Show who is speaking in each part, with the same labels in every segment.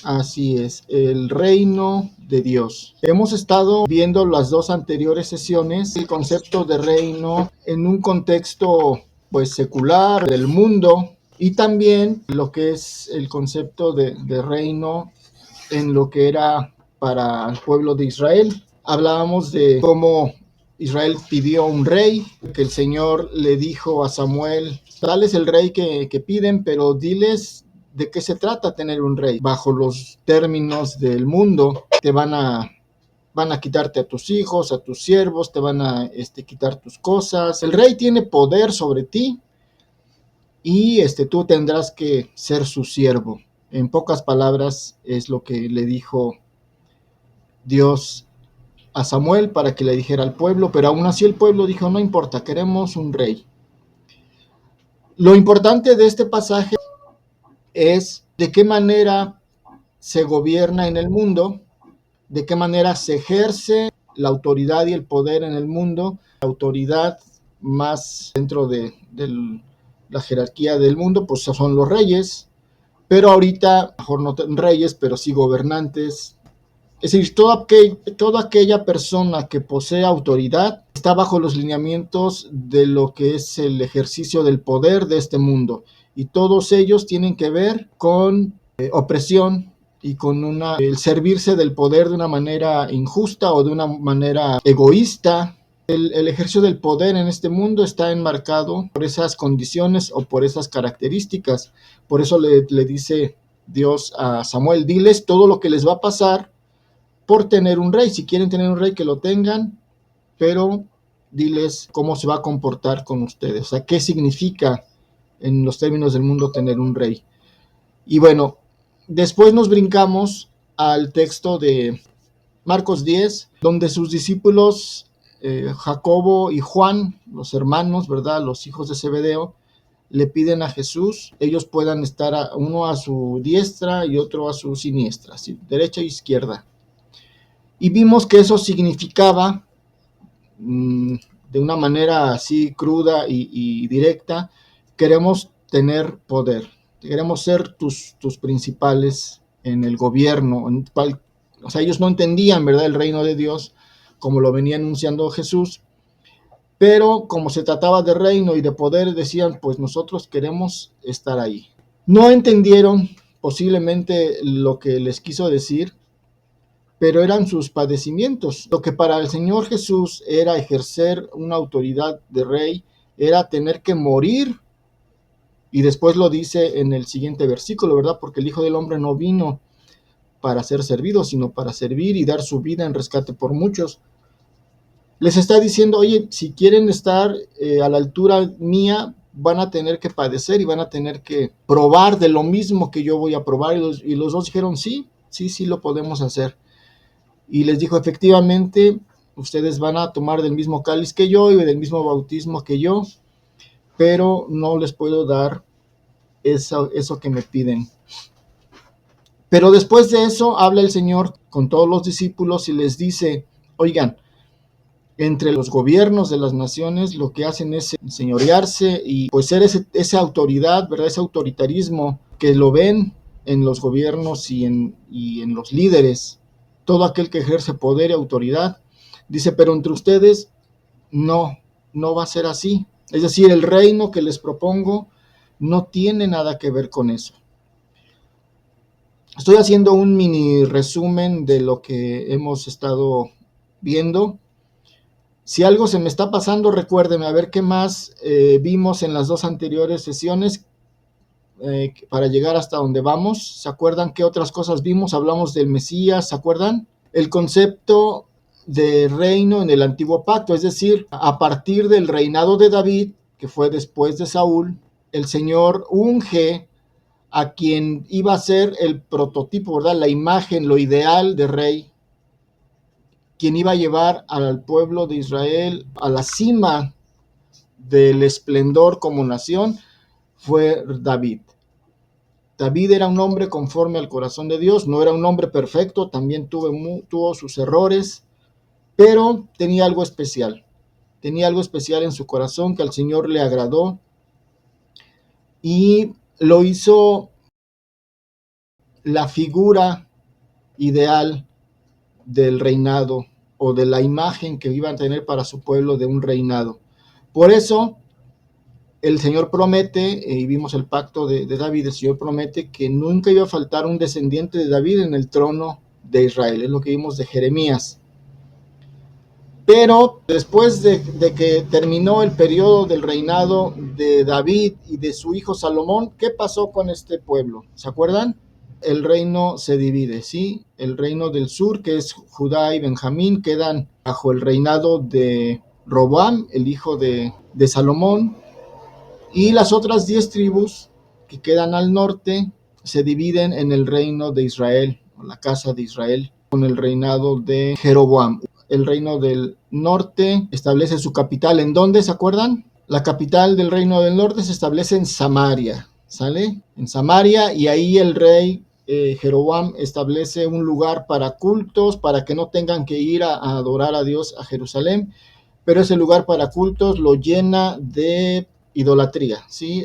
Speaker 1: Así es, el reino de Dios. Hemos estado viendo las dos anteriores sesiones, el concepto de reino en un contexto pues secular del mundo y también lo que es el concepto de reino en lo que era para el pueblo de Israel. Hablábamos de cómo Israel pidió un rey, que el Señor le dijo a Samuel, tal es el rey que piden, pero diles de qué se trata tener un rey. Bajo los términos del mundo, van a quitarte a tus hijos, a tus siervos, te van a quitar tus cosas. El rey tiene poder sobre ti y tú tendrás que ser su siervo. En pocas palabras es lo que le dijo Dios a Samuel para que le dijera al pueblo, pero aún así el pueblo dijo, no importa, queremos un rey. Lo importante de este pasaje es de qué manera se gobierna en el mundo, de qué manera se ejerce la autoridad y el poder en el mundo, la autoridad más dentro de la jerarquía del mundo, pues son los reyes, pero ahorita, mejor no reyes, pero sí gobernantes. Es decir, toda aquella persona que posee autoridad está bajo los lineamientos de lo que es el ejercicio del poder de este mundo. Y todos ellos tienen que ver con opresión y con el servirse del poder de una manera injusta o de una manera egoísta. El ejercicio del poder en este mundo está enmarcado por esas condiciones o por esas características. Por eso le dice Dios a Samuel, diles todo lo que les va a pasar por tener un rey. Si quieren tener un rey, que lo tengan, pero diles cómo se va a comportar con ustedes. O sea, qué significa en los términos del mundo tener un rey. Y bueno, después nos brincamos al texto de Marcos 10, donde sus discípulos, Jacobo y Juan, los hermanos, ¿verdad? Los hijos de Zebedeo, le piden a Jesús, ellos puedan estar uno a su diestra y otro a su siniestra, ¿sí? Derecha e izquierda. Y vimos que eso significaba, de una manera así cruda y directa, queremos tener poder, queremos ser tus principales en el gobierno. O sea, ellos no entendían, ¿verdad?, el reino de Dios como lo venía anunciando Jesús, pero como se trataba de reino y de poder, decían, pues nosotros queremos estar ahí. No entendieron posiblemente lo que les quiso decir, pero eran sus padecimientos. Lo que para el Señor Jesús era ejercer una autoridad de rey, era tener que morir, y después lo dice en el siguiente versículo, ¿verdad? Porque el Hijo del Hombre no vino para ser servido, sino para servir y dar su vida en rescate por muchos. Les está diciendo, oye, si quieren estar a la altura mía, van a tener que padecer y van a tener que probar de lo mismo que yo voy a probar. Y los dos dijeron, sí, lo podemos hacer. Y les dijo, efectivamente, ustedes van a tomar del mismo cáliz que yo y del mismo bautismo que yo, pero no les puedo dar eso que me piden. Pero después de eso habla el Señor con todos los discípulos y les dice, oigan, entre los gobiernos de las naciones lo que hacen es señorearse y pues ser esa autoridad, ¿verdad? Ese autoritarismo que lo ven en los gobiernos y en los líderes, todo aquel que ejerce poder y autoridad. Dice, pero entre ustedes no va a ser así. Es decir, el reino que les propongo no tiene nada que ver con eso. Estoy haciendo un mini resumen de lo que hemos estado viendo. Si algo se me está pasando, recuérdeme a ver qué más vimos en las dos anteriores sesiones para llegar hasta donde vamos. ¿Se acuerdan qué otras cosas vimos? Hablamos del Mesías, ¿se acuerdan? El concepto de reino en el antiguo pacto, es decir, a partir del reinado de David, que fue después de Saúl, el Señor unge a quien iba a ser el prototipo, ¿verdad? La imagen, lo ideal de rey, quien iba a llevar al pueblo de Israel a la cima del esplendor como nación, fue David. David era un hombre conforme al corazón de Dios, no era un hombre perfecto, también tuvo sus errores, pero tenía algo especial en su corazón que al Señor le agradó y lo hizo la figura ideal del reinado o de la imagen que iban a tener para su pueblo de un reinado. Por eso el Señor promete, y vimos el pacto de David, el Señor promete que nunca iba a faltar un descendiente de David en el trono de Israel. Es lo que vimos de Jeremías. Pero después de que terminó el periodo del reinado de David y de su hijo Salomón, ¿qué pasó con este pueblo? ¿Se acuerdan? El reino se divide, ¿sí? El reino del sur, que es Judá y Benjamín, quedan bajo el reinado de Roboam, el hijo de Salomón, y las otras 10 tribus que quedan al norte se dividen en el reino de Israel, o la casa de Israel, con el reinado de Jeroboam. El reino del norte establece su capital. ¿En dónde? ¿Se acuerdan? La capital del reino del norte se establece en Samaria, ¿sale? En Samaria, y ahí el rey Jeroboam establece un lugar para cultos, para que no tengan que ir a adorar a Dios a Jerusalén, pero ese lugar para cultos lo llena de idolatría, ¿sí?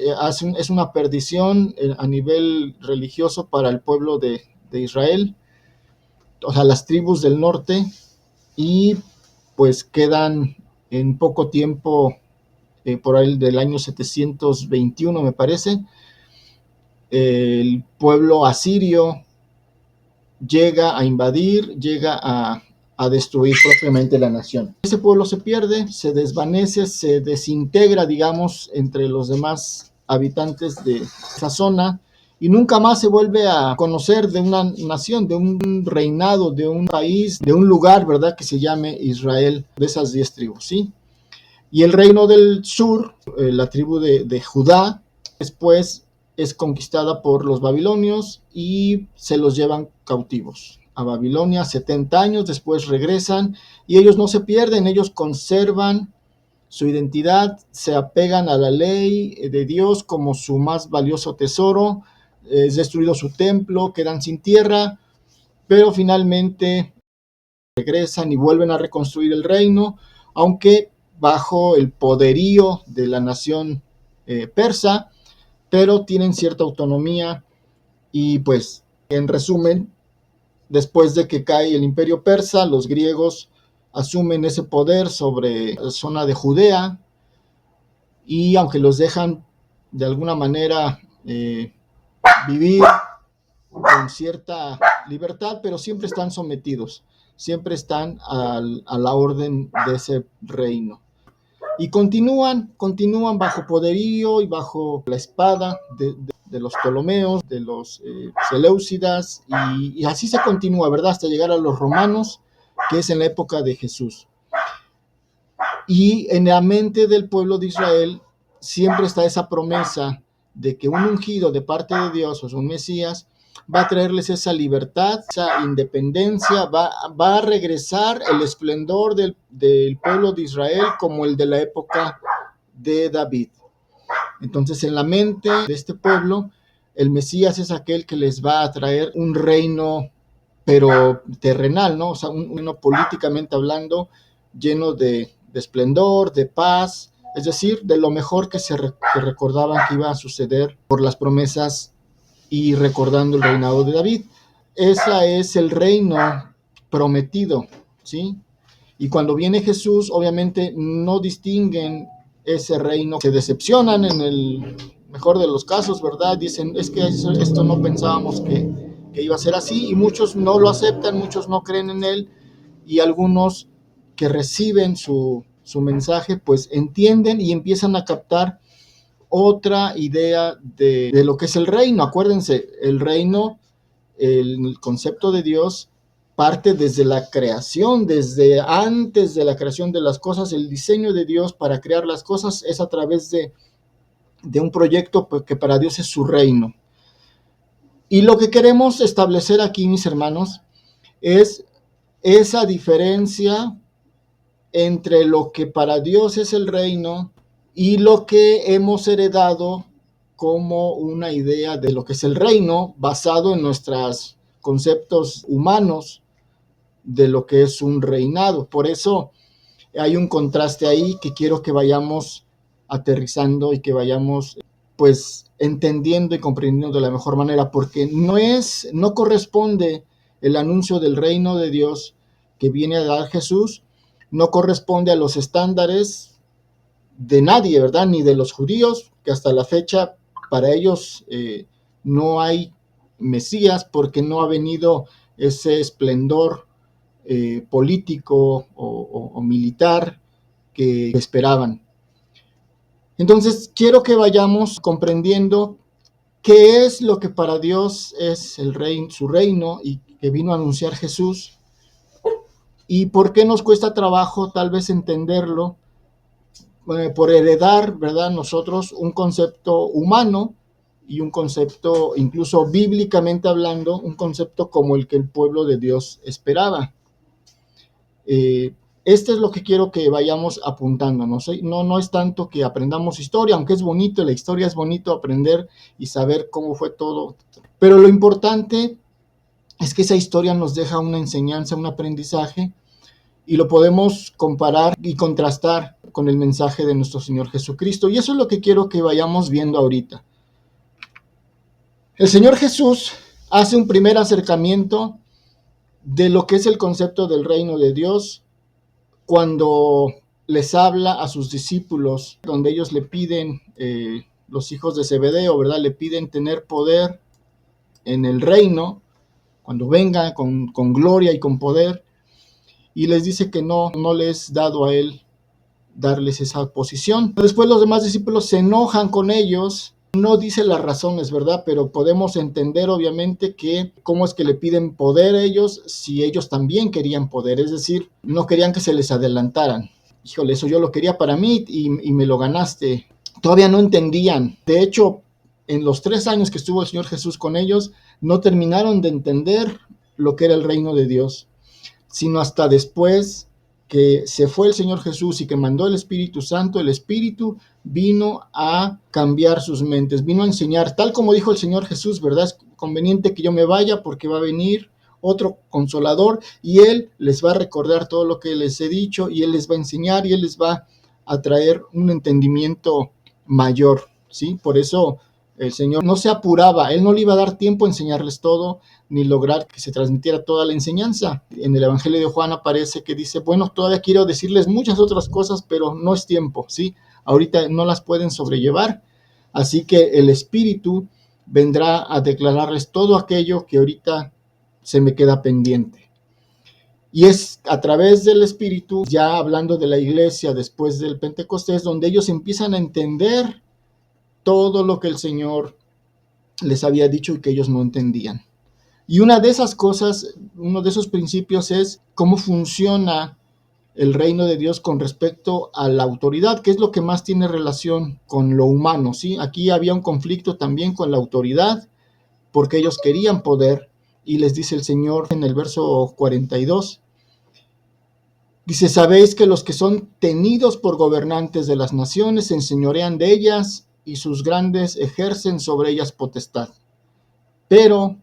Speaker 1: Es una perdición a nivel religioso para el pueblo de Israel, o sea, las tribus del norte, y pues quedan en poco tiempo, por ahí del año 721 me parece, el pueblo asirio llega a invadir, llega a destruir propiamente la nación. Ese pueblo se pierde, se desvanece, se desintegra, digamos, entre los demás habitantes de esa zona, y nunca más se vuelve a conocer de una nación, de un reinado, de un país, de un lugar, ¿verdad?, que se llame Israel, de esas 10 tribus, ¿sí? Y el reino del sur, la tribu de Judá, después es conquistada por los babilonios y se los llevan cautivos a Babilonia 70 años, después regresan, y ellos no se pierden, ellos conservan su identidad, se apegan a la ley de Dios como su más valioso tesoro. Es destruido su templo, quedan sin tierra, pero finalmente regresan y vuelven a reconstruir el reino, aunque bajo el poderío de la nación persa, pero tienen cierta autonomía. Y pues, en resumen, después de que cae el imperio persa, los griegos asumen ese poder sobre la zona de Judea, y aunque los dejan de alguna manera vivir con cierta libertad, pero siempre están sometidos, siempre están a la orden de ese reino. Y continúan bajo poderío y bajo la espada de los Ptolomeos, de los Seleucidas, y así se continúa, ¿verdad?, hasta llegar a los romanos, que es en la época de Jesús. Y en la mente del pueblo de Israel siempre está esa promesa de que un ungido de parte de Dios, o un Mesías, va a traerles esa libertad, esa independencia, va a regresar el esplendor del pueblo de Israel como el de la época de David. Entonces, en la mente de este pueblo, el Mesías es aquel que les va a traer un reino, pero terrenal, ¿no? O sea, un reino políticamente hablando, lleno de esplendor, de paz, es decir, de lo mejor que que recordaban que iba a suceder por las promesas y recordando el reinado de David. Ese es el reino prometido, ¿sí? Y cuando viene Jesús, obviamente no distinguen ese reino, se decepcionan en el mejor de los casos, ¿verdad? Dicen, es que esto no pensábamos que iba a ser así, y muchos no lo aceptan, muchos no creen en él, y algunos que reciben su mensaje, pues entienden y empiezan a captar otra idea de lo que es el reino. Acuérdense, el reino, el concepto de Dios parte desde la creación, desde antes de la creación de las cosas. El diseño de Dios para crear las cosas es a través de un proyecto que para Dios es su reino. Y lo que queremos establecer aquí, mis hermanos, es esa diferencia entre lo que para Dios es el reino y lo que hemos heredado como una idea de lo que es el reino, basado en nuestros conceptos humanos de lo que es un reinado. Por eso hay un contraste ahí que quiero que vayamos aterrizando y que vayamos pues entendiendo y comprendiendo de la mejor manera, porque no corresponde el anuncio del reino de Dios que viene a dar Jesús, no corresponde a los estándares de nadie, ¿verdad? Ni de los judíos, que hasta la fecha para ellos no hay Mesías porque no ha venido ese esplendor político o militar que esperaban. Entonces, quiero que vayamos comprendiendo qué es lo que para Dios es su reino y que vino a anunciar Jesús, y por qué nos cuesta trabajo tal vez entenderlo, por heredar, ¿verdad? Nosotros un concepto humano y un concepto, incluso bíblicamente hablando, un concepto como el que el pueblo de Dios esperaba. Este es lo que quiero que vayamos apuntando, no es tanto que aprendamos historia, aunque es bonito, la historia es bonito aprender y saber cómo fue todo, pero lo importante es que esa historia nos deja una enseñanza, un aprendizaje, y lo podemos comparar y contrastar con el mensaje de nuestro Señor Jesucristo, y eso es lo que quiero que vayamos viendo ahorita. El Señor Jesús hace un primer acercamiento de lo que es el concepto del reino de Dios cuando les habla a sus discípulos, donde ellos le piden, los hijos de Zebedeo, ¿verdad? Le piden tener poder en el reino, cuando venga con gloria y con poder, y les dice que no les es dado a él darles esa posición. Después los demás discípulos se enojan con ellos, no dice las razones, ¿verdad? Pero podemos entender obviamente que cómo es que le piden poder a ellos si ellos también querían poder, es decir, no querían que se les adelantaran. Híjole, eso yo lo quería para mí y me lo ganaste. Todavía no entendían. De hecho, en los 3 años que estuvo el Señor Jesús con ellos, no terminaron de entender lo que era el reino de Dios, sino hasta después que se fue el Señor Jesús y que mandó el Espíritu Santo. El Espíritu vino a cambiar sus mentes, vino a enseñar, tal como dijo el Señor Jesús, ¿verdad? Es conveniente que yo me vaya porque va a venir otro consolador y Él les va a recordar todo lo que les he dicho, y Él les va a enseñar y Él les va a traer un entendimiento mayor, ¿sí? Por eso el Señor no se apuraba, Él no le iba a dar tiempo a enseñarles todo, ni lograr que se transmitiera toda la enseñanza. En el Evangelio de Juan aparece que dice, bueno, todavía quiero decirles muchas otras cosas, pero no es tiempo, ¿sí? Ahorita no las pueden sobrellevar, así que el Espíritu vendrá a declararles todo aquello que ahorita se me queda pendiente. Y es a través del Espíritu, ya hablando de la iglesia después del Pentecostés, donde ellos empiezan a entender todo lo que el Señor les había dicho y que ellos no entendían. Y una de esas cosas, uno de esos principios es cómo funciona el reino de Dios con respecto a la autoridad, que es lo que más tiene relación con lo humano, ¿sí? Aquí había un conflicto también con la autoridad, porque ellos querían poder, y les dice el Señor en el verso 42, dice, sabéis que los que son tenidos por gobernantes de las naciones se enseñorean de ellas, y sus grandes ejercen sobre ellas potestad. Pero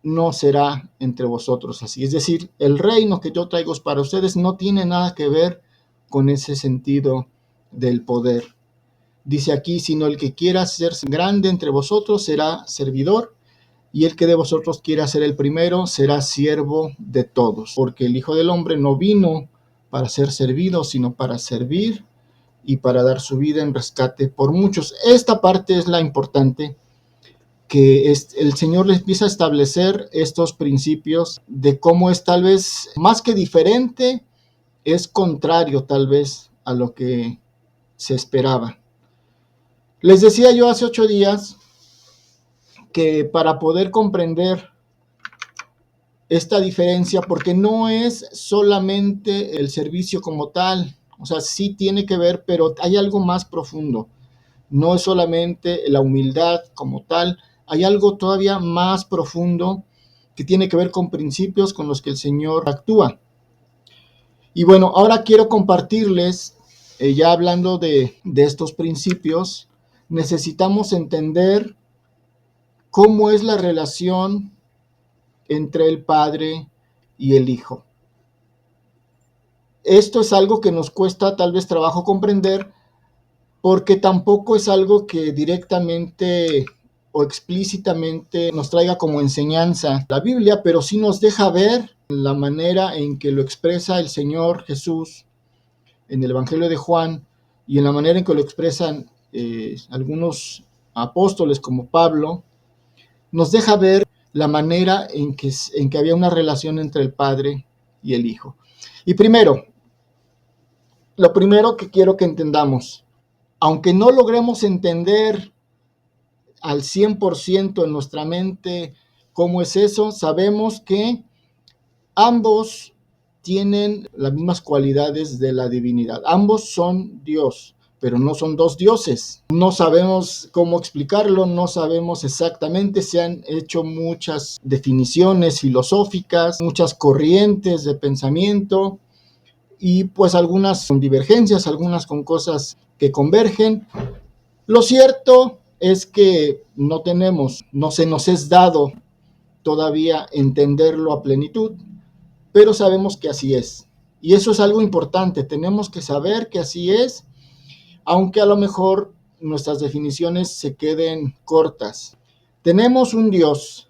Speaker 1: no será entre vosotros así. Es decir, el reino que yo traigo para ustedes no tiene nada que ver con ese sentido del poder. Dice aquí, sino el que quiera ser grande entre vosotros será servidor, y el que de vosotros quiera ser el primero será siervo de todos. Porque el Hijo del Hombre no vino para ser servido, sino para servir y para dar su vida en rescate por muchos. Esta parte es la importante, que el Señor les empieza a establecer estos principios de cómo es tal vez más que diferente, es contrario tal vez a lo que se esperaba. Les decía yo hace 8 días que para poder comprender esta diferencia, porque no es solamente el servicio como tal, o sea, sí tiene que ver, pero hay algo más profundo. No es solamente la humildad como tal, hay algo todavía más profundo que tiene que ver con principios con los que el Señor actúa. Y bueno, ahora quiero compartirles, ya hablando de estos principios, necesitamos entender cómo es la relación entre el Padre y el Hijo. Esto es algo que nos cuesta tal vez trabajo comprender, porque tampoco es algo que directamente o explícitamente nos traiga como enseñanza la Biblia, pero sí nos deja ver la manera en que lo expresa el Señor Jesús en el Evangelio de Juan y en la manera en que lo expresan algunos apóstoles como Pablo, nos deja ver la manera en que había una relación entre el Padre y el Hijo. Y lo primero que quiero que entendamos, aunque no logremos entender al 100% en nuestra mente cómo es eso, sabemos que ambos tienen las mismas cualidades de la divinidad. Ambos son Dios, pero no son dos dioses. No sabemos cómo explicarlo, no sabemos exactamente. Se han hecho muchas definiciones filosóficas, muchas corrientes de pensamiento y pues algunas con divergencias, algunas con cosas que convergen. Lo cierto es que no se nos es dado todavía entenderlo a plenitud, pero sabemos que así es. Y eso es algo importante, tenemos que saber que así es, aunque a lo mejor nuestras definiciones se queden cortas. Tenemos un Dios,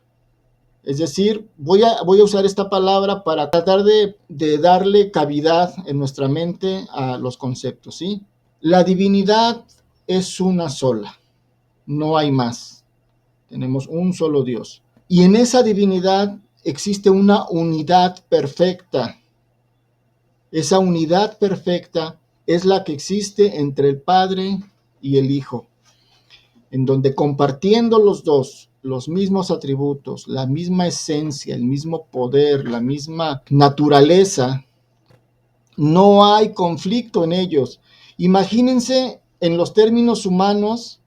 Speaker 1: es decir, voy a usar esta palabra para tratar de darle cavidad en nuestra mente a los conceptos, ¿sí? La divinidad es una sola, no hay más. Tenemos un solo Dios. Y en esa divinidad existe una unidad perfecta. Esa unidad perfecta es la que existe entre el Padre y el Hijo, en donde compartiendo los dos los mismos atributos, la misma esencia, el mismo poder, la misma naturaleza, no hay conflicto en ellos. Imagínense en los términos humanos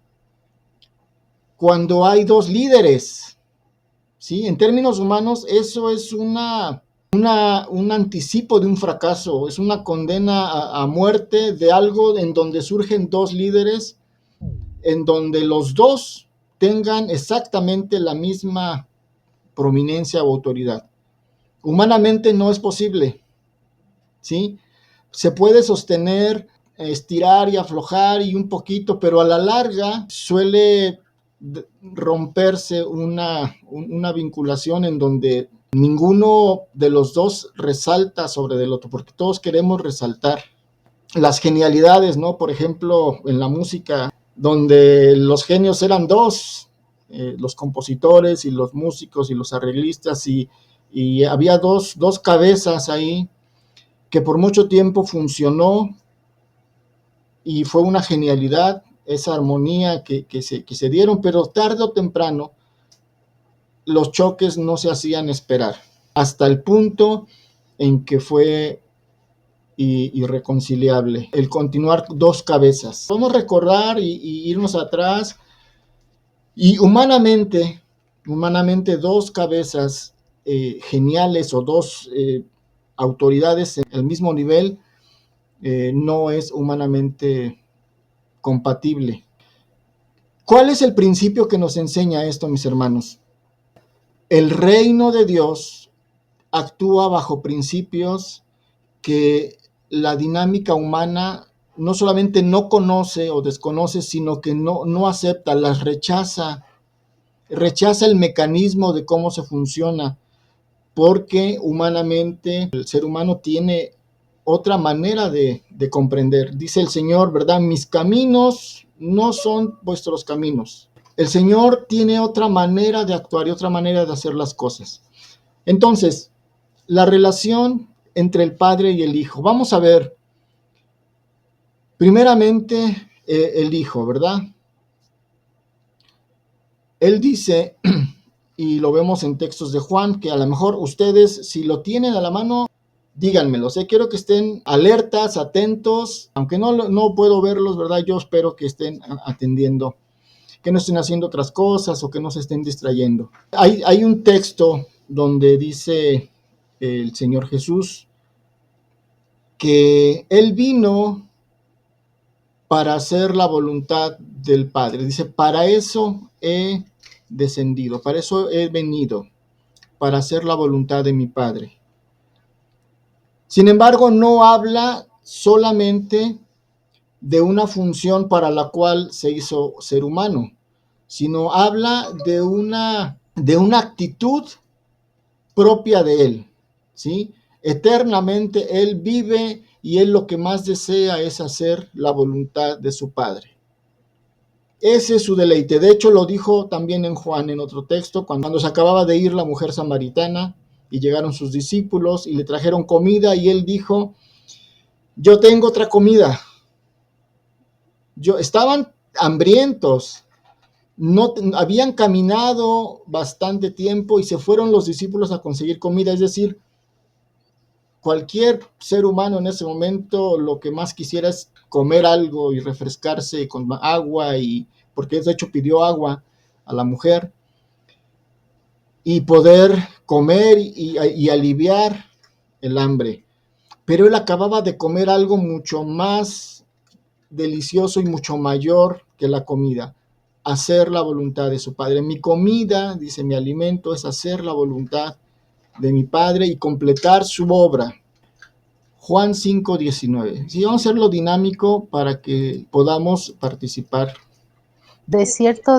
Speaker 1: cuando hay dos líderes, ¿sí? En términos humanos eso es un anticipo de un fracaso, es una condena a muerte de algo en donde surgen dos líderes, en donde los dos tengan exactamente la misma prominencia o autoridad. Humanamente no es posible, ¿sí? Se puede sostener, estirar y aflojar y un poquito, pero a la larga suele romperse una vinculación en donde ninguno de los dos resalta sobre el otro, porque todos queremos resaltar las genialidades, ¿no? Por ejemplo, en la música, donde los genios eran dos, los compositores y los músicos y los arreglistas, y había dos cabezas ahí que por mucho tiempo funcionó y fue una genialidad esa armonía que se dieron, pero tarde o temprano los choques no se hacían esperar, hasta el punto en que fue irreconciliable el continuar dos cabezas. Podemos recordar y irnos atrás, y humanamente dos cabezas geniales o dos autoridades en el mismo nivel no es humanamente compatible. ¿Cuál es el principio que nos enseña esto, mis hermanos? El reino de Dios actúa bajo principios que la dinámica humana no solamente no conoce o desconoce, sino que no acepta, las rechaza el mecanismo de cómo se funciona, porque humanamente el ser humano tiene otra manera de comprender. Dice el Señor, ¿verdad? Mis caminos no son vuestros caminos. El Señor tiene otra manera de actuar y otra manera de hacer las cosas. Entonces, la relación entre el Padre y el Hijo. Vamos a ver, primeramente, el Hijo, ¿verdad? Él dice, y lo vemos en textos de Juan, que a lo mejor ustedes, si lo tienen a la mano, díganmelo. Quiero que estén alertas, atentos, aunque no puedo verlos, ¿verdad? Yo espero que estén atendiendo, que no estén haciendo otras cosas o que no se estén distrayendo. Hay un texto donde dice el Señor Jesús que Él vino para hacer la voluntad del Padre. Dice, para eso he descendido, para eso he venido, para hacer la voluntad de mi Padre. Sin embargo, no habla solamente de una función para la cual se hizo ser humano, sino habla de una actitud propia de él, ¿sí? Eternamente él vive y él lo que más desea es hacer la voluntad de su Padre. Ese es su deleite. De hecho, lo dijo también en Juan, en otro texto, cuando se acababa de ir la mujer samaritana y llegaron sus discípulos y le trajeron comida y él dijo, yo tengo otra comida. Estaban hambrientos, no habían caminado bastante tiempo y se fueron los discípulos a conseguir comida, es decir, cualquier ser humano en ese momento lo que más quisiera es comer algo y refrescarse con agua, y porque de hecho pidió agua a la mujer, y poder comer y aliviar el hambre. Pero él acababa de comer algo mucho más delicioso y mucho mayor que la comida: hacer la voluntad de su Padre. Mi comida, dice, mi alimento es hacer la voluntad de mi Padre y completar su obra. Juan 5:19. Sí, vamos a hacerlo dinámico para que podamos participar.
Speaker 2: De cierto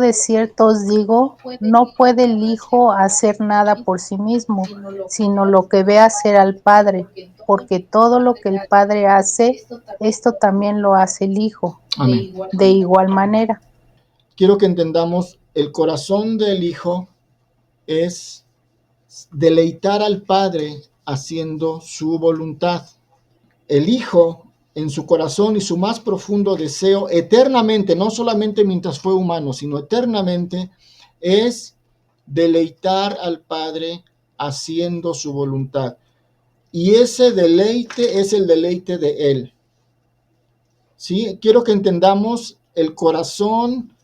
Speaker 2: os digo, no puede el Hijo hacer nada por sí mismo, sino lo que ve hacer al Padre, porque todo lo que el Padre hace, esto también lo hace el Hijo,
Speaker 1: Amén.
Speaker 2: de igual manera.
Speaker 1: Quiero que entendamos, el corazón del Hijo es deleitar al Padre haciendo su voluntad. El Hijo, en su corazón y su más profundo deseo, eternamente, no solamente mientras fue humano, sino eternamente, es deleitar al Padre haciendo su voluntad. Y ese deleite es el deleite de Él. ¿Sí? Quiero que entendamos el corazón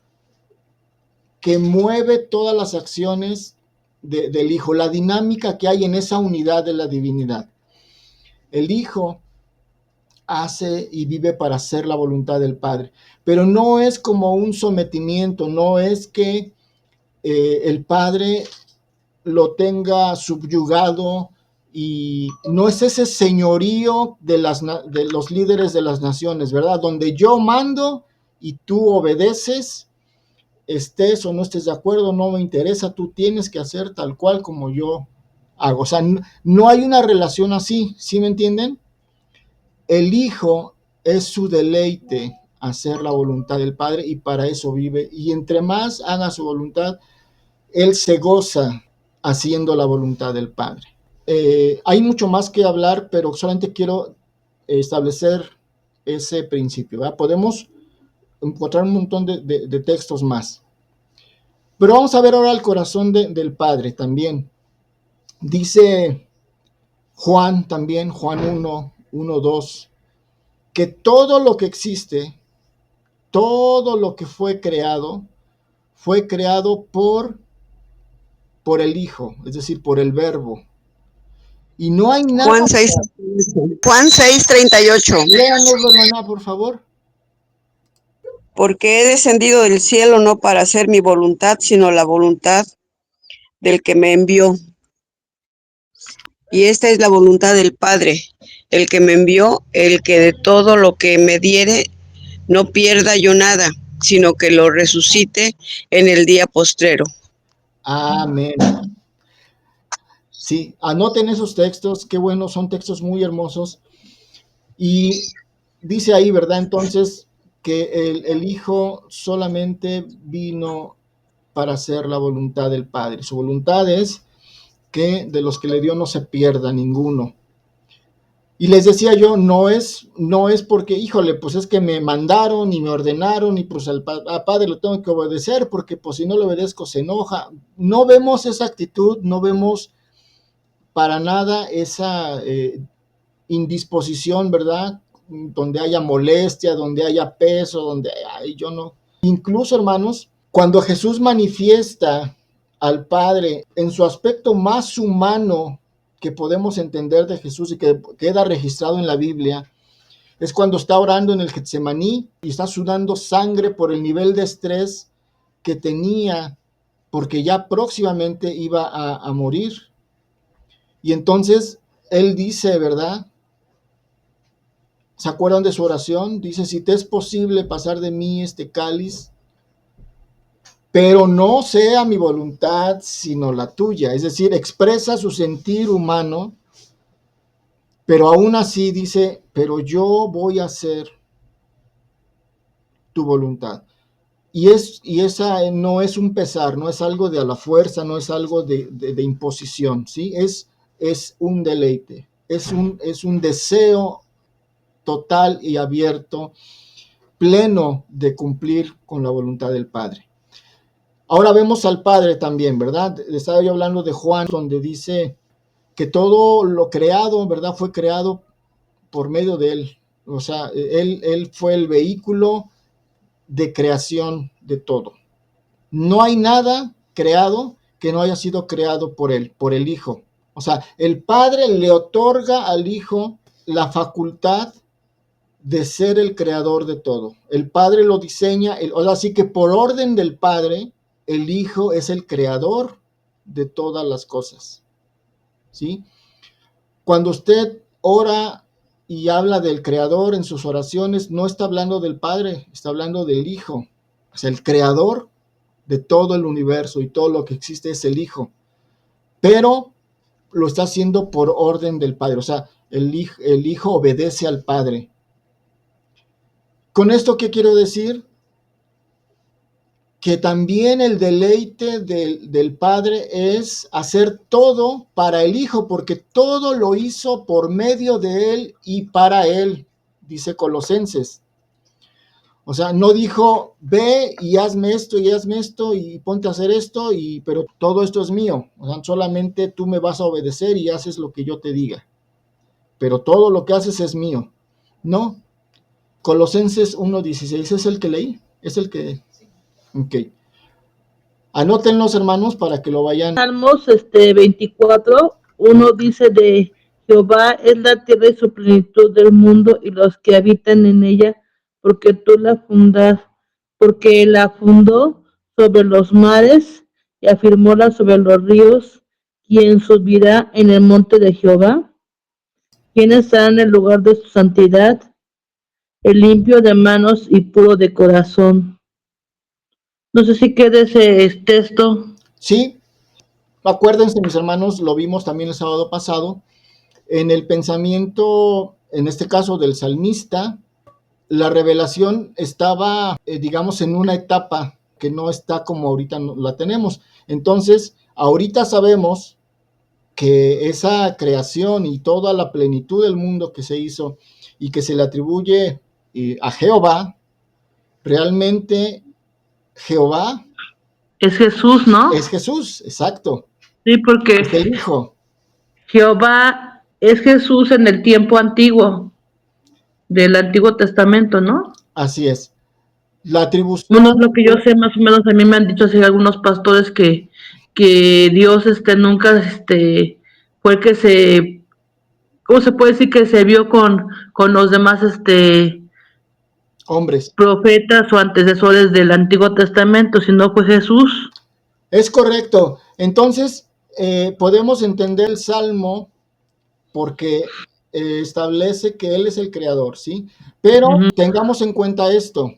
Speaker 1: que mueve todas las acciones del Hijo, la dinámica que hay en esa unidad de la divinidad. El Hijo hace y vive para hacer la voluntad del Padre, pero no es como un sometimiento, no es que el Padre lo tenga subyugado, y no es ese señorío de los líderes de las naciones, ¿verdad? Donde yo mando y tú obedeces, estés o no estés de acuerdo, no me interesa, tú tienes que hacer tal cual como yo hago. O sea, no hay una relación así, ¿sí me entienden? El Hijo es su deleite hacer la voluntad del Padre y para eso vive. Y entre más haga su voluntad, Él se goza haciendo la voluntad del Padre. Hay mucho más que hablar, pero solamente quiero establecer ese principio, ¿verdad? Podemos encontrar un montón de textos más. Pero vamos a ver ahora el corazón del Padre también. Dice Juan también, Juan 1:2, que todo lo que existe, todo lo que fue creado por el Hijo, es decir, por el Verbo. Y no hay nada.
Speaker 3: Juan 6:38.
Speaker 1: Léanoslo, hermana, por favor.
Speaker 3: Porque he descendido del cielo no para hacer mi voluntad, sino la voluntad del que me envió. Y esta es la voluntad del Padre, el que me envió, el que de todo lo que me diere no pierda yo nada, sino que lo resucite en el día postrero.
Speaker 1: Amén. Sí, anoten esos textos, qué bueno, son textos muy hermosos. Y dice ahí, ¿verdad? Entonces, que el Hijo solamente vino para hacer la voluntad del Padre. Su voluntad es que de los que le dio no se pierda ninguno. Y les decía yo, no es porque, híjole, pues es que me mandaron y me ordenaron y pues al Padre lo tengo que obedecer, porque pues si no le obedezco se enoja. No vemos esa actitud, no vemos para nada esa indisposición, ¿verdad? Donde haya molestia, donde haya peso, donde ay, yo no. Incluso, hermanos, cuando Jesús manifiesta al Padre en su aspecto más humano que podemos entender de Jesús y que queda registrado en la Biblia, es cuando está orando en el Getsemaní y está sudando sangre por el nivel de estrés que tenía, porque ya próximamente iba a morir. Y entonces él dice, ¿verdad? ¿Se acuerdan de su oración? Dice, si te es posible pasar de mí este cáliz, pero no sea mi voluntad, sino la tuya. Es decir, expresa su sentir humano, pero aún así dice, pero yo voy a hacer tu voluntad. Y esa no es un pesar, no es algo de a la fuerza, no es algo de imposición, ¿sí? Es un deleite, es un deseo total y abierto, pleno de cumplir con la voluntad del Padre. Ahora vemos al Padre también, ¿verdad? Estaba yo hablando de Juan, donde dice que todo lo creado, ¿verdad? Fue creado por medio de él. O sea, él fue el vehículo de creación de todo. No hay nada creado que no haya sido creado por él, por el Hijo. O sea, el Padre le otorga al Hijo la facultad de ser el creador de todo. El Padre lo diseña, así que por orden del Padre, el Hijo es el creador de todas las cosas. ¿Sí? Cuando usted ora y habla del creador en sus oraciones, no está hablando del Padre, está hablando del Hijo. O sea, el creador de todo el universo y todo lo que existe es el Hijo. Pero lo está haciendo por orden del Padre. O sea, el hijo obedece al Padre. ¿Con esto qué quiero decir? Que también el deleite del Padre es hacer todo para el Hijo, porque todo lo hizo por medio de Él y para Él, dice Colosenses. O sea, no dijo, ve y hazme esto y ponte a hacer esto, pero todo esto es mío. O sea, solamente tú me vas a obedecer y haces lo que yo te diga. Pero todo lo que haces es mío. No. Colosenses 1:16 es el que leí. Es el que... Ok. Anótenlos, hermanos, para que lo vayan.
Speaker 4: Salmos 24, uno dice de Jehová es la tierra y su plenitud del mundo y los que habitan en ella, porque porque la fundó sobre los mares y afirmóla sobre los ríos. ¿Quién subirá en el monte de Jehová? ¿Quién estará en el lugar de su santidad? El limpio de manos y puro de corazón. No sé si quede ese texto.
Speaker 1: Sí, acuérdense, mis hermanos, lo vimos también el sábado pasado, en el pensamiento, en este caso del salmista, la revelación estaba, digamos, en una etapa que no está como ahorita la tenemos. Entonces, ahorita sabemos que esa creación y toda la plenitud del mundo que se hizo y que se le atribuye a Jehová, realmente Jehová
Speaker 4: Es Jesús, ¿no?
Speaker 1: es Jesús, exacto,
Speaker 4: Sí, porque
Speaker 1: es el Hijo.
Speaker 4: Jehová es Jesús en el tiempo antiguo, del Antiguo Testamento, ¿no?
Speaker 1: Así es. La atribución,
Speaker 4: Bueno, es lo que yo sé, más o menos a mí me han dicho así algunos pastores que Dios nunca fue que ¿cómo se puede decir? Que se vio con los demás
Speaker 1: hombres.
Speaker 4: profetas o antecesores del Antiguo Testamento, sino fue Jesús.
Speaker 1: Es correcto. Entonces, podemos entender el Salmo porque establece que Él es el creador, ¿sí? Pero tengamos en cuenta esto.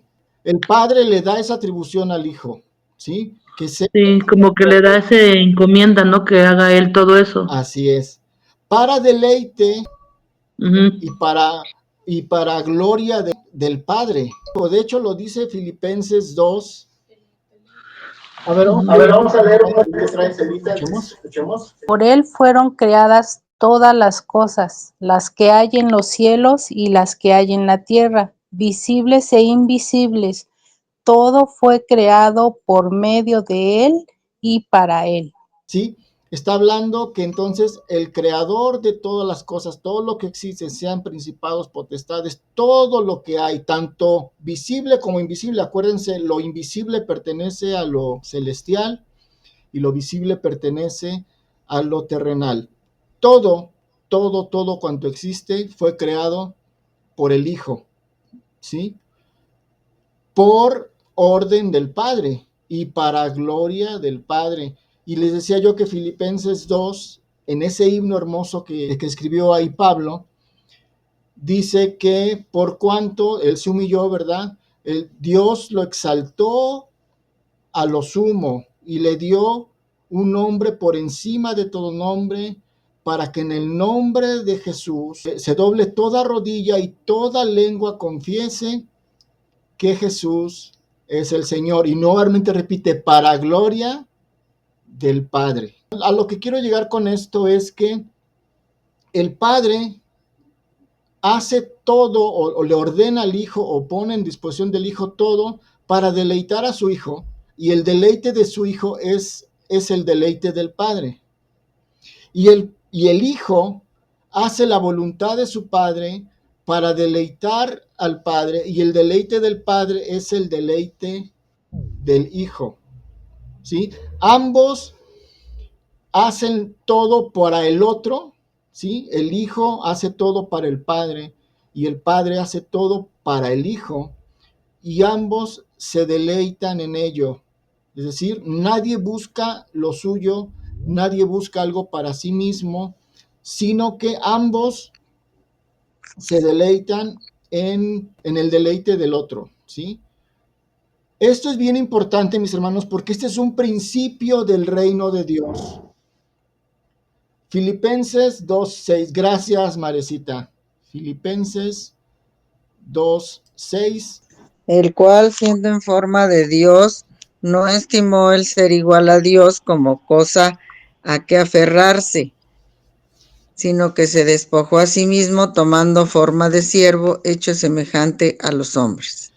Speaker 1: El Padre le da esa atribución al Hijo, ¿sí? Que sea.
Speaker 4: Sí, como que le da esa encomienda, ¿no? Que haga él todo eso.
Speaker 1: Así es. Para deleite y para gloria del Padre. De hecho, lo dice Filipenses 2. A ver, vamos a leer una que trae Celita. Escuchemos.
Speaker 2: Por él fueron creadas todas las cosas, las que hay en los cielos y las que hay en la tierra, visibles e invisibles. Todo fue creado por medio de él y para él.
Speaker 1: ¿Sí? Está hablando que entonces el creador de todas las cosas, todo lo que existe, sean principados, potestades, todo lo que hay, tanto visible como invisible. Acuérdense, lo invisible pertenece a lo celestial y lo visible pertenece a lo terrenal. Todo cuanto existe fue creado por el Hijo, ¿sí? Por orden del Padre y para gloria del Padre. Y les decía yo que Filipenses 2, en ese himno hermoso que escribió ahí Pablo, dice que por cuanto él se humilló, ¿verdad? Dios lo exaltó a lo sumo y le dio un nombre por encima de todo nombre, para que en el nombre de Jesús se doble toda rodilla y toda lengua confiese que Jesús es el Señor. Y nuevamente repite, para gloria del Padre. A lo que quiero llegar con esto es que el Padre hace todo o le ordena al Hijo o pone en disposición del Hijo todo para deleitar a su Hijo, y el deleite de su Hijo es el deleite del Padre. Y el Hijo hace la voluntad de su Padre para deleitar al Padre, y el deleite del Padre es el deleite del Hijo. ¿Sí? Ambos hacen todo para el otro, ¿sí? El Hijo hace todo para el Padre y el Padre hace todo para el Hijo, y ambos se deleitan en ello. Es decir, nadie busca lo suyo, nadie busca algo para sí mismo, sino que ambos se deleitan en el deleite del otro, ¿sí? Esto es bien importante, mis hermanos, porque este es un principio del reino de Dios. Filipenses 2:6. Gracias, Marecita. Filipenses 2:6.
Speaker 5: El cual, siendo en forma de Dios, no estimó el ser igual a Dios como cosa a que aferrarse, sino que se despojó a sí mismo, tomando forma de siervo, hecho semejante a los hombres.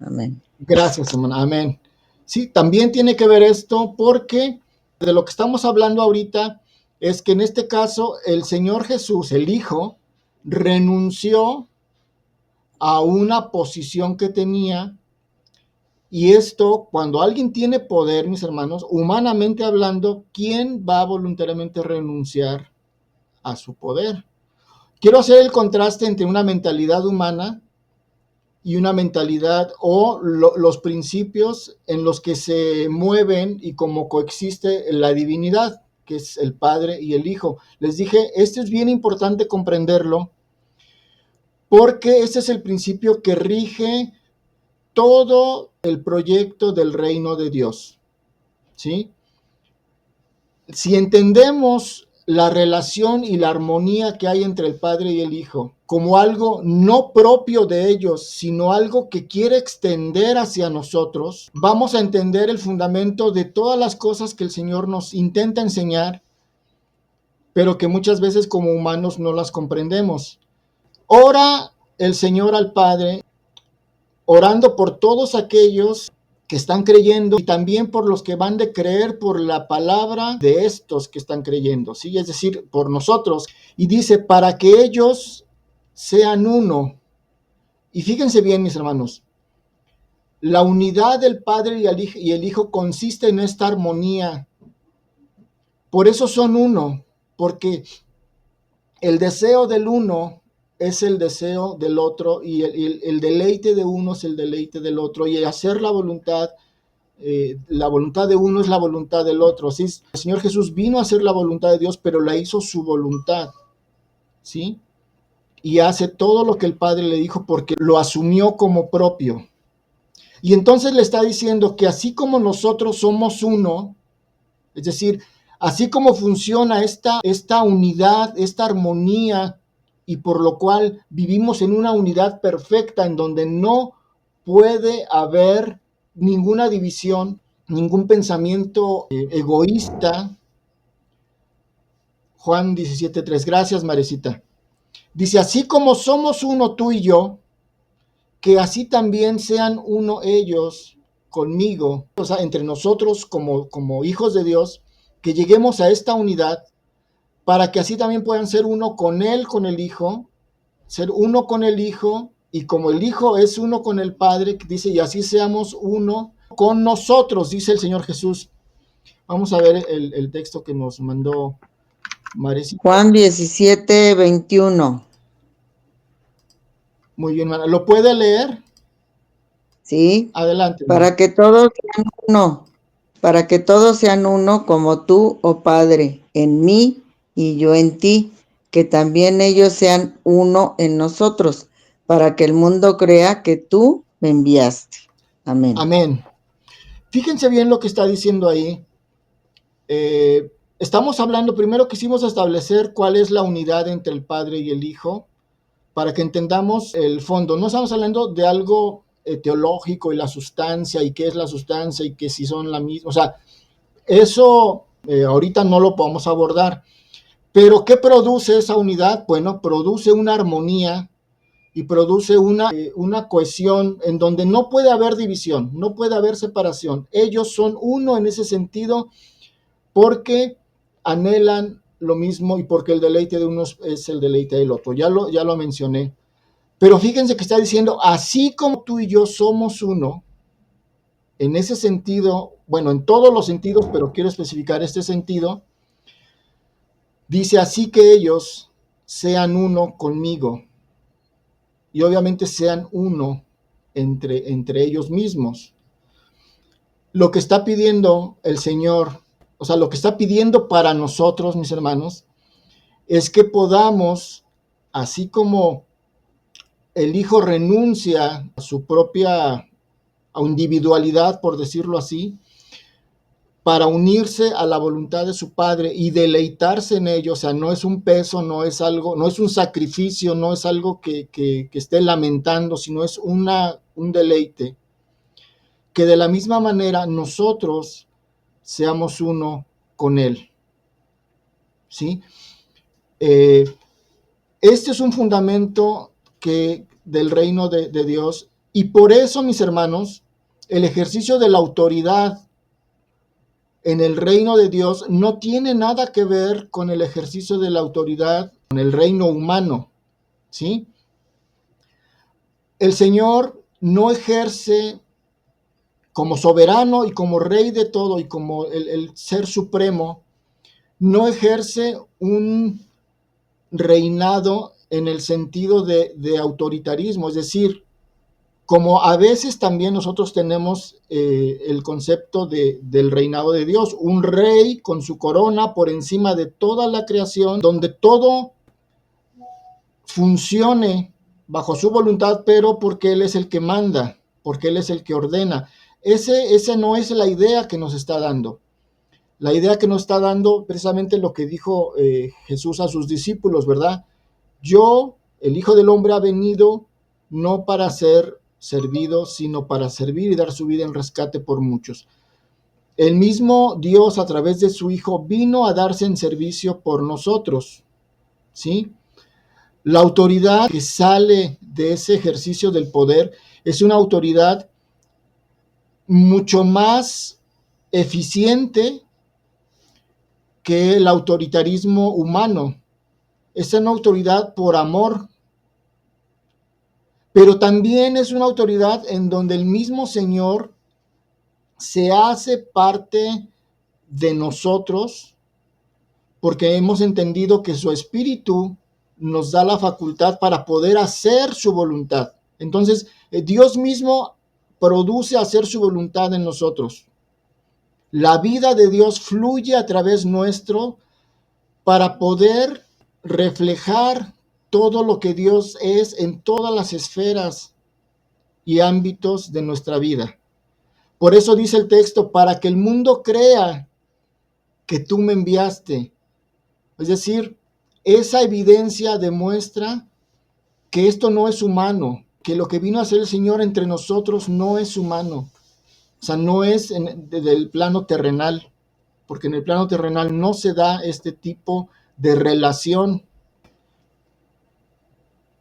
Speaker 5: Amén.
Speaker 1: Gracias, hermana. Amén. Sí, también tiene que ver esto porque de lo que estamos hablando ahorita es que en este caso el Señor Jesús, el Hijo, renunció a una posición que tenía. Y esto, cuando alguien tiene poder, mis hermanos, humanamente hablando, ¿quién va a voluntariamente renunciar a su poder? Quiero hacer el contraste entre una mentalidad humana y una mentalidad o los principios en los que se mueven y cómo coexiste la divinidad, que es el Padre y el Hijo. Les dije, esto es bien importante comprenderlo, porque este es el principio que rige todo el proyecto del reino de Dios, ¿sí? Si entendemos la relación y la armonía que hay entre el Padre y el Hijo como algo no propio de ellos, sino algo que quiere extender hacia nosotros, vamos a entender el fundamento de todas las cosas que el Señor nos intenta enseñar, pero que muchas veces como humanos no las comprendemos. Ora el Señor al Padre, orando por todos aquellos que están creyendo y también por los que van de creer por la palabra de estos que están creyendo, ¿sí? Es decir, por nosotros. Y dice, para que ellos sean uno. Y fíjense bien, mis hermanos, la unidad del Padre y el Hijo consiste en esta armonía. Por eso son uno, porque el deseo del uno es el deseo del otro, y el deleite de uno es el deleite del otro, y hacer la voluntad de uno es la voluntad del otro. ¿Sí? El Señor Jesús vino a hacer la voluntad de Dios, pero la hizo su voluntad, ¿sí? Y hace todo lo que el Padre le dijo porque lo asumió como propio. Y entonces le está diciendo que así como nosotros somos uno, es decir, así como funciona esta unidad, esta armonía, y por lo cual vivimos en una unidad perfecta en donde no puede haber ninguna división, ningún pensamiento egoísta. Juan 17:3. Gracias, Marecita. Dice, así como somos uno tú y yo, que así también sean uno ellos conmigo, o sea, entre nosotros como hijos de Dios, que lleguemos a esta unidad para que así también puedan ser uno con Él, con el Hijo, ser uno con el Hijo, y como el Hijo es uno con el Padre, dice, y así seamos uno con nosotros, dice el Señor Jesús. Vamos a ver el texto que nos mandó Marecita.
Speaker 5: Juan 17:21.
Speaker 1: Muy bien, Mana. ¿Lo puede leer?
Speaker 5: Sí.
Speaker 1: Adelante.
Speaker 5: Para que todos sean uno, para que todos sean uno como tú, oh Padre, en mí y yo en ti, que también ellos sean uno en nosotros, para que el mundo crea que tú me enviaste. Amén.
Speaker 1: Amén. Fíjense bien lo que está diciendo ahí. Estamos hablando, primero quisimos establecer cuál es la unidad entre el Padre y el Hijo, para que entendamos el fondo. No estamos hablando de algo teológico y la sustancia, y qué es la sustancia, y que si son la misma. O sea, eso ahorita no lo podemos abordar. Pero ¿qué produce esa unidad? Bueno, produce una armonía y produce una cohesión en donde no puede haber división, no puede haber separación. Ellos son uno en ese sentido porque anhelan lo mismo y porque el deleite de unos es el deleite del otro. Ya lo mencioné. Pero fíjense que está diciendo, así como tú y yo somos uno, en ese sentido, bueno, en todos los sentidos, pero quiero especificar este sentido, dice, así que ellos sean uno conmigo y obviamente sean uno entre ellos mismos. Lo que está pidiendo el Señor, o sea, lo que está pidiendo para nosotros, mis hermanos, es que podamos, así como el Hijo renuncia a su propia individualidad, por decirlo así, para unirse a la voluntad de su Padre y deleitarse en ello. O sea, no es un peso, no es algo, no es un sacrificio, no es algo que esté lamentando, sino es un deleite. Que de la misma manera nosotros seamos uno con Él. ¿Sí? Este es un fundamento del reino de Dios, y por eso, mis hermanos, el ejercicio de la autoridad en el reino de Dios no tiene nada que ver con el ejercicio de la autoridad en el reino humano, ¿sí? El Señor no ejerce como soberano y como rey de todo y como el ser supremo, no ejerce un reinado en el sentido de autoritarismo, es decir, como a veces también nosotros tenemos el concepto del reinado de Dios, un rey con su corona por encima de toda la creación, donde todo funcione bajo su voluntad, pero porque Él es el que manda, porque Él es el que ordena. Ese no es la idea que nos está dando. La idea que nos está dando precisamente lo que dijo Jesús a sus discípulos, ¿verdad? Yo, el Hijo del Hombre, ha venido no para ser servido, sino para servir y dar su vida en rescate por muchos. El mismo Dios, a través de su Hijo, vino a darse en servicio por nosotros, ¿sí? La autoridad que sale de ese ejercicio del poder es una autoridad mucho más eficiente que el autoritarismo humano. Es una autoridad por amor, pero también es una autoridad en donde el mismo Señor se hace parte de nosotros, porque hemos entendido que su Espíritu nos da la facultad para poder hacer su voluntad. Entonces, Dios mismo produce hacer su voluntad en nosotros. La vida de Dios fluye a través nuestro para poder reflejar todo lo que Dios es en todas las esferas y ámbitos de nuestra vida. Por eso dice el texto, para que el mundo crea que tú me enviaste. Es decir, esa evidencia demuestra que esto no es humano, que lo que vino a hacer el Señor entre nosotros no es humano. O sea, no es del plano terrenal, porque en el plano terrenal no se da este tipo de relación.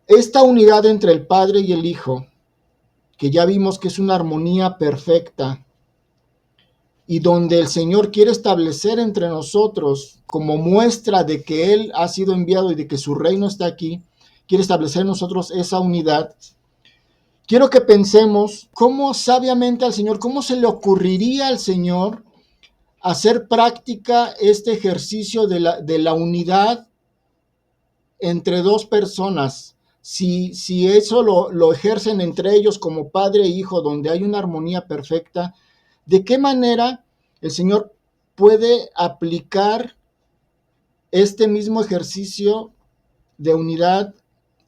Speaker 1: Esta unidad entre el Padre y el Hijo, que ya vimos que es una armonía perfecta, y donde el Señor quiere establecer entre nosotros, como muestra de que Él ha sido enviado y de que su reino está aquí, quiere establecer en nosotros esa unidad. Quiero que pensemos cómo sabiamente al Señor, cómo se le ocurriría al Señor hacer práctica este ejercicio de la unidad entre dos personas. Si eso lo ejercen entre ellos como padre e hijo, donde hay una armonía perfecta, ¿de qué manera el Señor puede aplicar este mismo ejercicio de unidad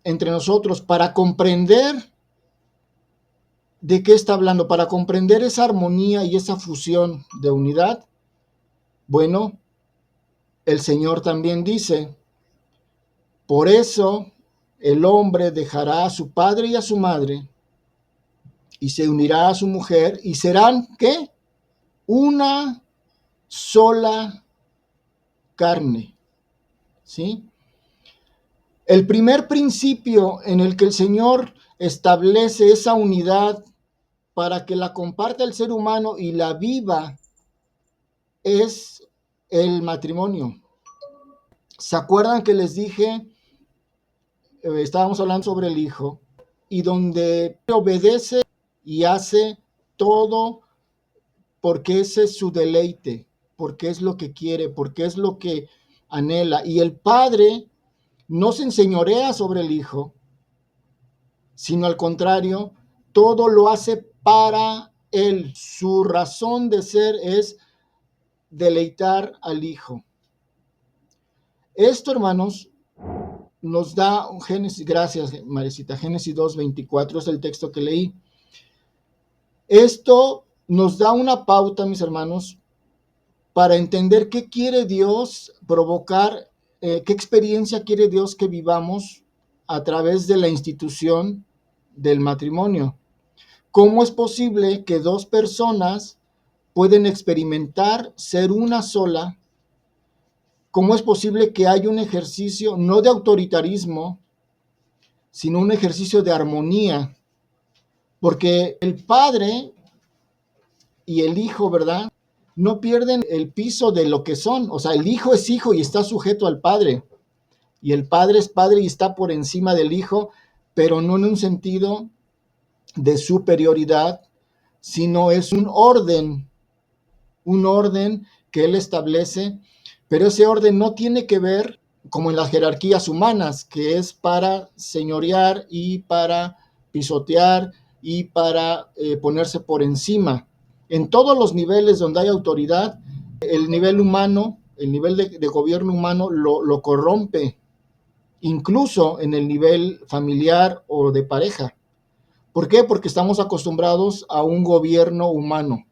Speaker 1: entre nosotros para comprender de qué está hablando, para comprender esa armonía y esa fusión de unidad. Bueno, el Señor también dice, por eso el hombre dejará a su padre y a su madre y se unirá a su mujer y serán, ¿qué? Una sola carne, ¿sí? El primer principio en el que el Señor establece esa unidad para que la comparta el ser humano y la viva es el matrimonio. ¿Se acuerdan que les dije, estábamos hablando sobre el Hijo, y donde obedece y hace todo porque ese es su deleite, porque es lo que quiere, porque es lo que anhela? Y el Padre no se enseñorea sobre el Hijo, sino al contrario, todo lo hace para Él. Su razón de ser es deleitar al Hijo. Esto, hermanos, nos da un Génesis, gracias Marecita, Génesis 2:24 es el texto que leí. Esto nos da una pauta, mis hermanos, para entender qué quiere Dios provocar, qué experiencia quiere Dios que vivamos a través de la institución del matrimonio. ¿Cómo es posible que dos personas pueden experimentar ser una sola? ¿Cómo es posible que haya un ejercicio no de autoritarismo, sino un ejercicio de armonía? Porque el Padre y el Hijo, ¿verdad? No pierden el piso de lo que son. O sea, el Hijo es Hijo y está sujeto al Padre. Y el Padre es Padre y está por encima del Hijo, pero no en un sentido de superioridad, sino es un orden que Él establece, pero ese orden no tiene que ver como en las jerarquías humanas, que es para señorear y para pisotear y para ponerse por encima. En todos los niveles donde hay autoridad, el nivel humano, el nivel de gobierno humano lo corrompe, incluso en el nivel familiar o de pareja. ¿Por qué? Porque estamos acostumbrados a un gobierno humano.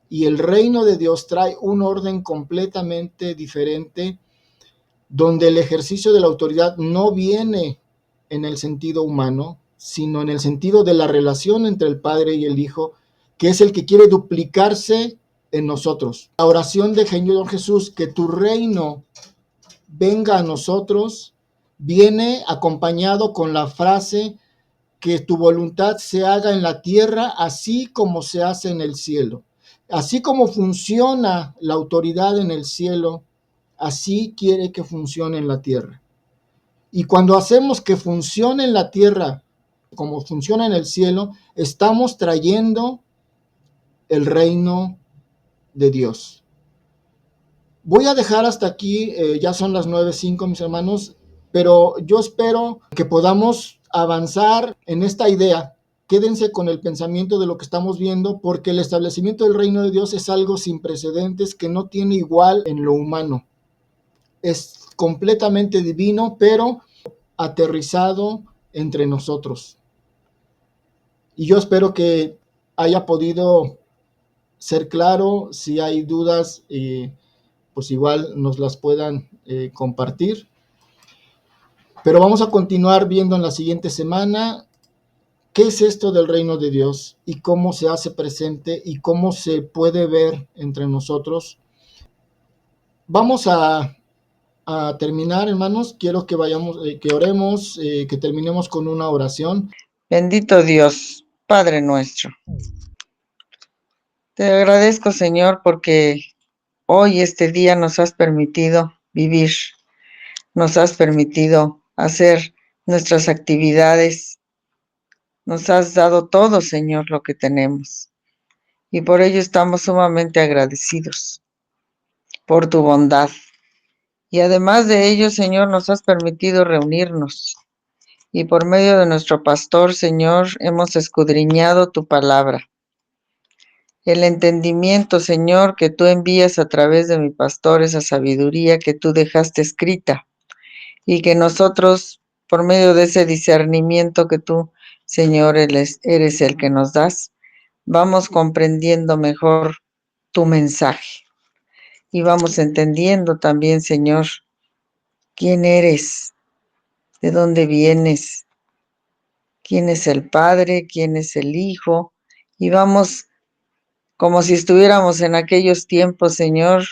Speaker 1: Y el reino de Dios trae un orden completamente diferente, donde el ejercicio de la autoridad no viene en el sentido humano, sino en el sentido de la relación entre el Padre y el Hijo, que es el que quiere duplicarse en nosotros. La oración de Señor Jesús, que tu reino venga a nosotros, viene acompañado con la frase, que tu voluntad se haga en la tierra así como se hace en el cielo. Así como funciona la autoridad en el cielo, así quiere que funcione en la tierra. Y cuando hacemos que funcione en la tierra como funciona en el cielo, estamos trayendo el reino de Dios. Voy a dejar hasta aquí, ya son las 9:05, mis hermanos, pero yo espero que podamos avanzar en esta idea. Quédense con el pensamiento de lo que estamos viendo, porque el establecimiento del reino de Dios es algo sin precedentes que no tiene igual en lo humano. Es completamente divino, pero aterrizado entre nosotros. Y yo espero que haya podido ser claro. Si hay dudas, pues igual nos las puedan compartir. Pero vamos a continuar viendo en la siguiente semana qué es esto del reino de Dios y cómo se hace presente y cómo se puede ver entre nosotros. Vamos a terminar, hermanos. Quiero que vayamos, que oremos, que terminemos con una oración.
Speaker 5: Bendito Dios, Padre nuestro. Te agradezco, Señor, porque hoy, este día, nos has permitido vivir, nos has permitido hacer nuestras actividades, nos has dado todo, Señor, lo que tenemos. Y por ello estamos sumamente agradecidos por tu bondad. Y además de ello, Señor, nos has permitido reunirnos. Y por medio de nuestro pastor, Señor, hemos escudriñado tu palabra. El entendimiento, Señor, que tú envías a través de mi pastor, esa sabiduría que tú dejaste escrita y que nosotros, por medio de ese discernimiento que tú, Señor, eres el que nos das, vamos comprendiendo mejor tu mensaje y vamos entendiendo también, Señor, quién eres, de dónde vienes, quién es el Padre, quién es el Hijo, y vamos como si estuviéramos en aquellos tiempos, Señor,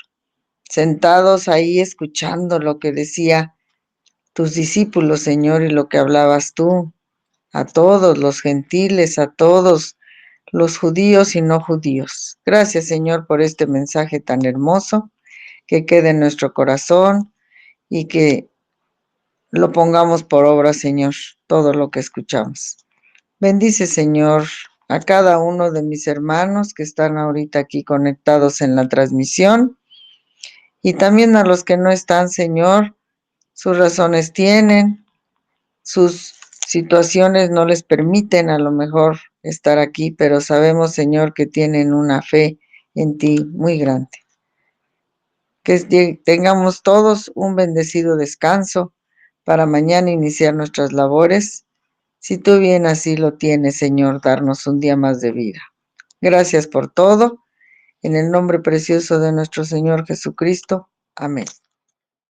Speaker 5: sentados ahí escuchando lo que decía tus discípulos, Señor, y lo que hablabas tú a todos los gentiles, a todos los judíos y no judíos. Gracias, Señor, por este mensaje tan hermoso, que quede en nuestro corazón y que lo pongamos por obra, Señor, todo lo que escuchamos. Bendice, Señor, a cada uno de mis hermanos que están ahorita aquí conectados en la transmisión y también a los que no están, Señor. Sus razones tienen, sus situaciones no les permiten a lo mejor estar aquí, pero sabemos, Señor, que tienen una fe en ti muy grande. Que tengamos todos un bendecido descanso para mañana iniciar nuestras labores. Si tú bien así lo tienes, Señor, darnos un día más de vida. Gracias por todo. En el nombre precioso de nuestro Señor Jesucristo. Amén.